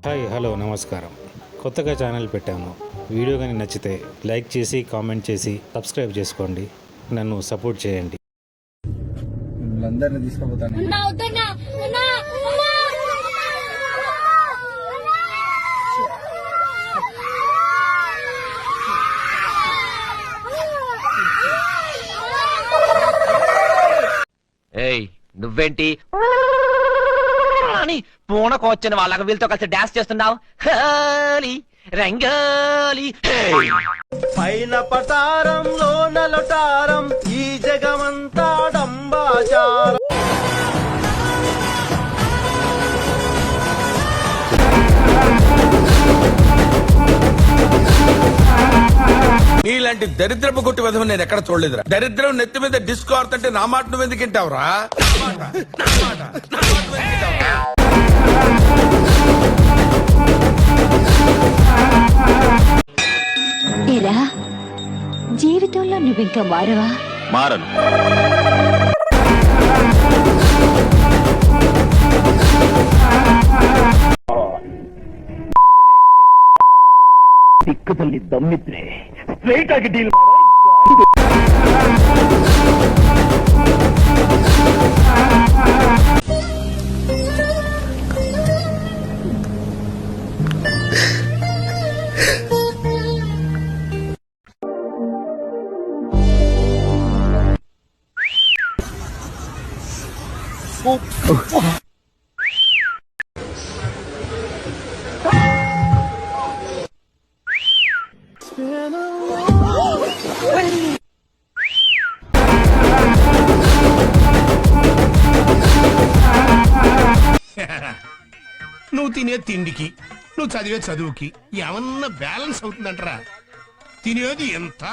Hi hello నమస్కారం. కొత్తగా channel పెట్టాను. వీడియో కానీ నచ్చితే లైక్ చేసి కామెంట్ చేసి సబ్స్క్రైబ్ చేసుకోండి. నన్ను సపోర్ట్ చేయండి. అందరిని తీసుకుపోతాను. ఏయ్ నువ్వేంటి అని పూనకొచ్చిన వాళ్ళకి వీళ్ళతో కలిసి డాన్స్ చేస్తున్నావు? రంగోలి పైన పటారంలో నలటారం ఈ జగమంతా డంబాచారం. నీలాంటి దరిద్రపు కొట్టి విధం నేను ఎక్కడ చూడలేదురా. దరిద్రం నెత్తి మీద డిస్కో ఆడుతుంటే నా మాట నువ్వు ఎందుకు వింటావురా? ఏరా జీవితంలో నువ్వింకా మారవా? మారను. ದಿಕ್ಕದಲ್ಲಿ ದಮ್ಮಿದ್ರೆ ಸ್ಟ್ರೈಟ್ ಆಗಿ ಡೀಲ್ నువ్వు తినే తిండికి నువ్వు చదివే చదువుకి ఏమన్నా బ్యాలెన్స్ అవుతుందంటరా? తినేది ఎంత,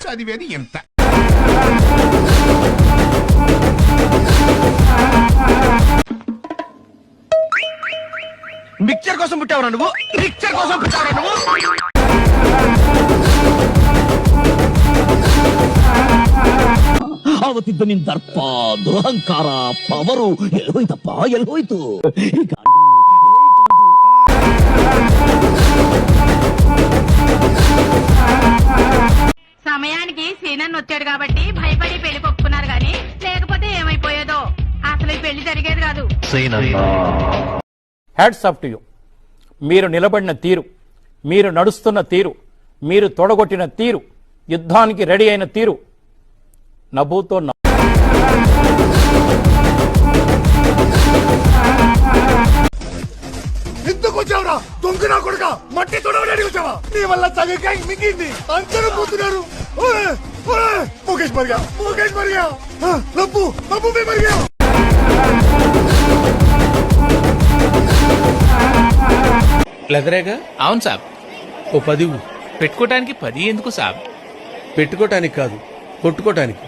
చదివేది ఎంత? మిక్చర్ కోసం పుట్టావురా నువ్వు? మిక్చర్ కోసం పుట్టావురా నువ్వు? ಆವತ್ತಿದ್ದ ನಿನ್ ದರ್ಪ ದುರಹಂಕಾರ ಪವರು ಎಲ್ಲೋಯ್ತಪ್ಪ ಎಲ್ಲೋಯ್ತು. సమయానికి సీనన్ వచ్చాడు కాబట్టి భయపడి పెళ్లి కొప్పుకున్నారు గాని లేకపోతే ఏమైపోయేదో. అసలు ఈ పెళ్లి జరిగేది కాదు. Hats off to you. మీరు నిలబడిన తీరు, మీరు నడుస్తున్న తీరు, మీరు తొడగొట్టిన తీరు, యుద్ధానికి రెడీ అయిన తీరు నభూతో ఎందుకు వచ్చావురా దొంగ నా కొడుక? మట్టి తొడవడానికి వచ్చావా? నీ వల్ల చదివికాయ మింగింది. అందరూ పోతున్నారు. ముఖేష్ మరిగా, ముఖేష్ మరిగా, లబ్బు లబ్బు మరిగా. లెదరేగా? అవును సాబ్. ఓ 10 పెట్టుకోవటానికి 10 ఎందుకు సాబ్? పెట్టుకోటానికి కాదు, కొట్టుకోటానికి.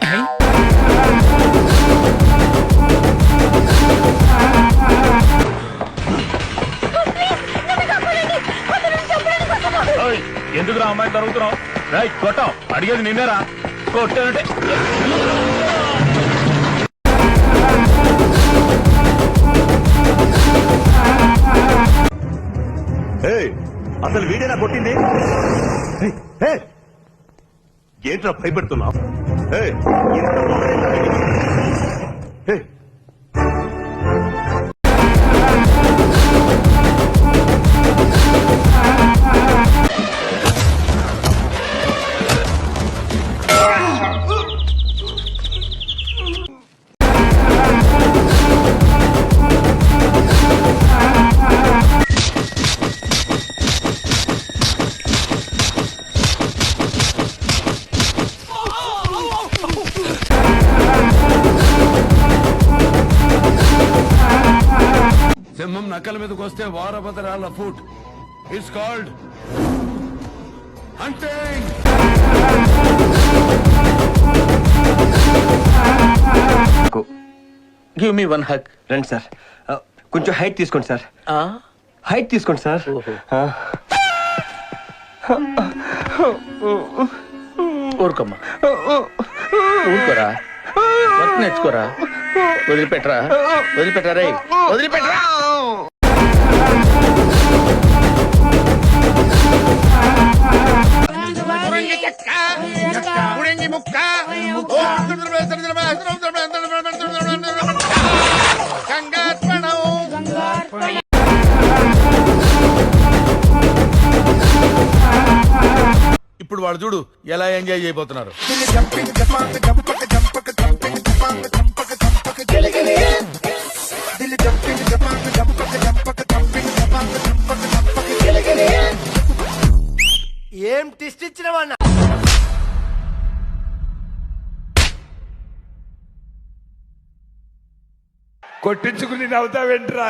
ఎందుకు రా అమ్మాయి తరుగుతున్నావు? రైట్ కొట్టాం, అడిగేది నిన్నేరా. కొట్టానంటే అసలు వీడేనా కొట్టింది? ఏంట్రా భయపెడుతున్నావు? సింహం నక్కల మీదకి వస్తే వారభద్రాల ఫుట్. It's called hunting. Give me 1 hug. రండి సార్, కొంచెం హైట్ తీసుకోండి సార్. హైట్ తీసుకోండి సార్. ఊరుకోమ్మా, ఊరుకోరా. వర్క్ నేర్చుకోరా. వదిలిపెట్టరా, వదిలిపెట్టరా రే, వదిలిపెట్టరా. ఎక్క ఉడంగి ముక్క గంగార్పణం. ఇప్పుడు వాడు చూడు ఎలా ఎంజాయ్ చేయబోతున్నారు. ఏం టిస్ట్ ఇచ్చిన వాడిన కొట్టించుకుని నవ్వుతావేంట్రా